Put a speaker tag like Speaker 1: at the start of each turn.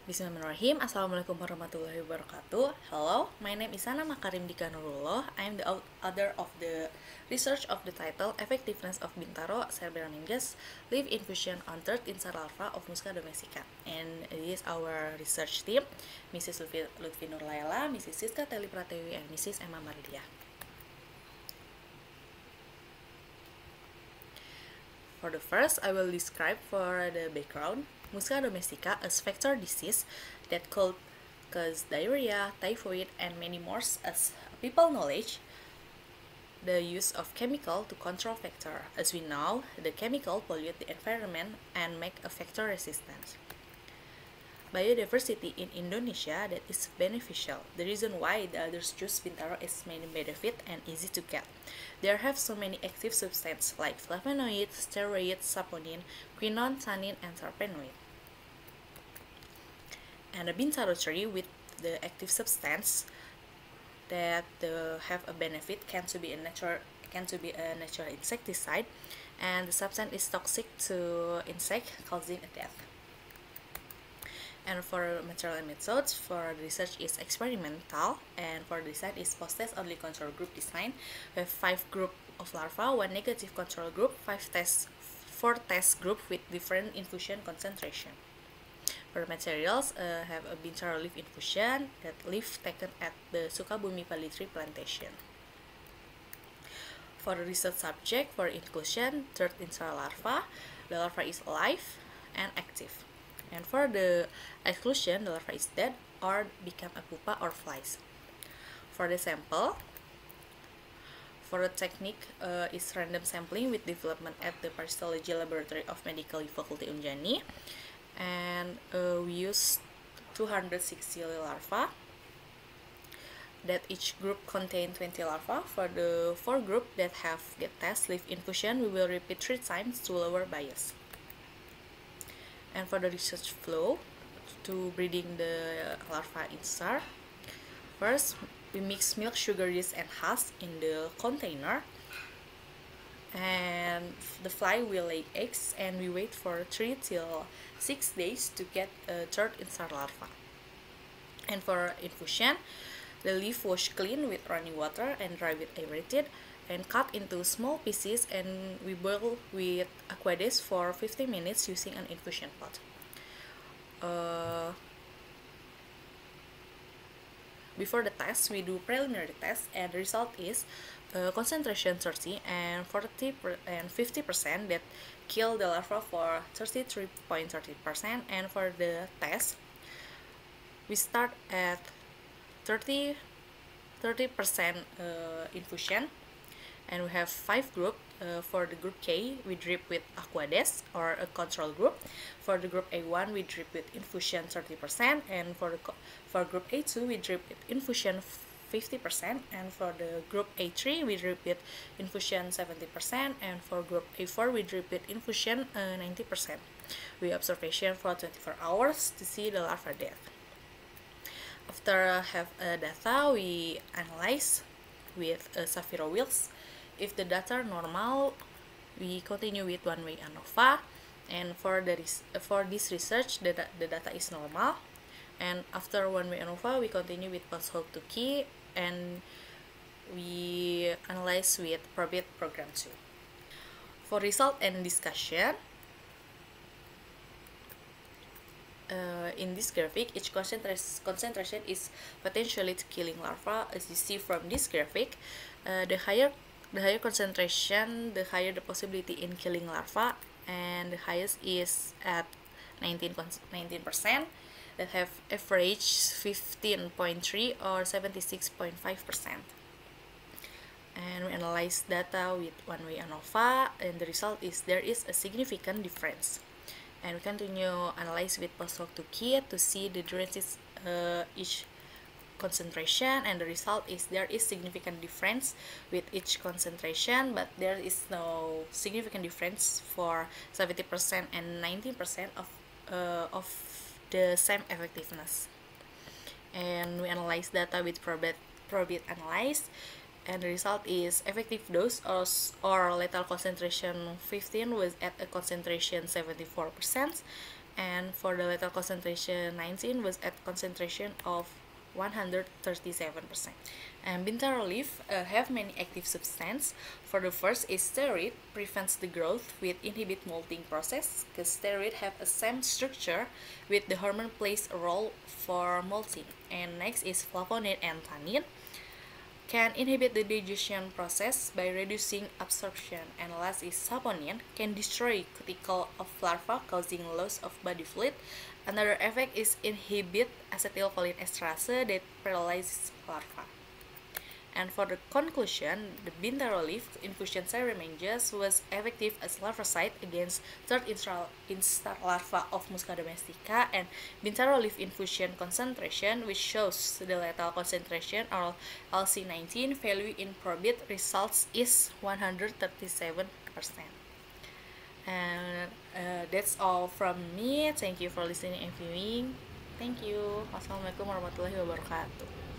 Speaker 1: Bismillahirrahmanirrahim. Assalamualaikum warahmatullahi wabarakatuh. Hello, my name is Sana Makarim Dika Nurullah. I am the author of the research of the title Effectiveness of Bintaro cerebramingus Live Infusion on Third Insect Larva of Musca domestica. And this is our research team, Mrs. Lutfi Nurlaila, Mrs. Siska Teli Pratewi, and Mrs. Emma Maridia. For the first, I will describe for the background. Musca domestica is vector disease that could cause diarrhea, typhoid, and many more. As people knowledge, the use of chemical to control vector. As we know, the chemical pollute the environment and make a vector resistant. Biodiversity in Indonesia that is beneficial. The reason why the others choose Bintaro is many benefit and easy to get. There have so many active substances like flavonoid, steroid, saponin, quinone, tannin, and terpenoid. And the Bintaro tree with the active substance that have a benefit can to be a natural insecticide, and the substance is toxic to insect, causing a death. And for material and methods, for the research is experimental, and for the design is post-test only control group design. We have 5 group of larva, 1 negative control group, 4 test group with different infusion concentration. For materials, have a Bintaro leaf infusion, that leaf taken at the Sukabumi Pali Tree Plantation. For the research subject, for inclusion, third insect larva, the larva is alive and active. And for the exclusion, the larva is dead or become a pupa or flies. For the sample, for the technique is random sampling with development at the Parasitology Laboratory of Medical Faculty Unjani, and we use 260 larvae that each group contain 20 larvae. For the 4 group that have get test leaf infusion, we will repeat 3 times to lower bias. And for the research flow to breeding the larva insect, first we mix milk, sugar, yeast, and husk in the container, and the fly will lay eggs, and we wait for 3 till 6 days to get a third insect larva. And for infusion, the leaf wash clean with running water and dry with aerated and cut into small pieces, and we boil with aqueous for 50 minutes using an infusion pot. Before the test, we do preliminary test, and the result is concentration 30 and 50% that kill the larva for 33.30%. And for the test, we start at 30% infusion, and we have 5 groups. For the group K, we drip with aqueous or a control group. For the group A1, we drip with infusion 30%, and for group A2, we drip with infusion 50%, and for the group A3, we drip with infusion 70%, and for group A4, we drip with infusion 90%. We observation for 24 hours to see the larva death. After have data, we analyze with Saphiro wheels. If the data are normal, we continue with one-way ANOVA, and for this research, the data is normal. And after one-way ANOVA, we continue with post-hoc to key, and we analyze with Probit program 2. For result and discussion, in this graphic, each concentration is potentially killing larva. As you see from this graphic, the higher concentration, the higher the possibility in killing larva, and the highest is at 19%, that have average 15.3 or 76.5%. And we analyze data with one-way ANOVA, and the result is there is a significant difference. And we continue analyze with post-hoc to key to see the differences each concentration, and the result is there is significant difference with each concentration, but there is no significant difference for 70% and 19% of the same effectiveness. And we analyze data with Probit analyze, and the result is effective dose or lethal concentration 15 was at a concentration 74%, And for the lethal concentration 19 was at concentration of 137%. And bintaro leaf have many active substances. For the first is steroid, prevents the growth with inhibit molting process, because steroid have a same structure with the hormone plays a role for molting. And next is flavonoid and tannin, can inhibit the digestion process by reducing absorption. And last is saponin, can destroy cuticle of larva causing loss of body fluid. Another effect is inhibit acetylcholine esterase that paralyzes larva. And for the conclusion, the bintaro leaf infusion Ceremangis was effective as larvicide against third instar larva of Musca domestica, and bintaro leaf infusion concentration, which shows the lethal concentration or LC19 value in probit results is 137%. And that's all from me. Thank you for listening and viewing. Thank you. Wassalamualaikum warahmatullahi wabarakatuh.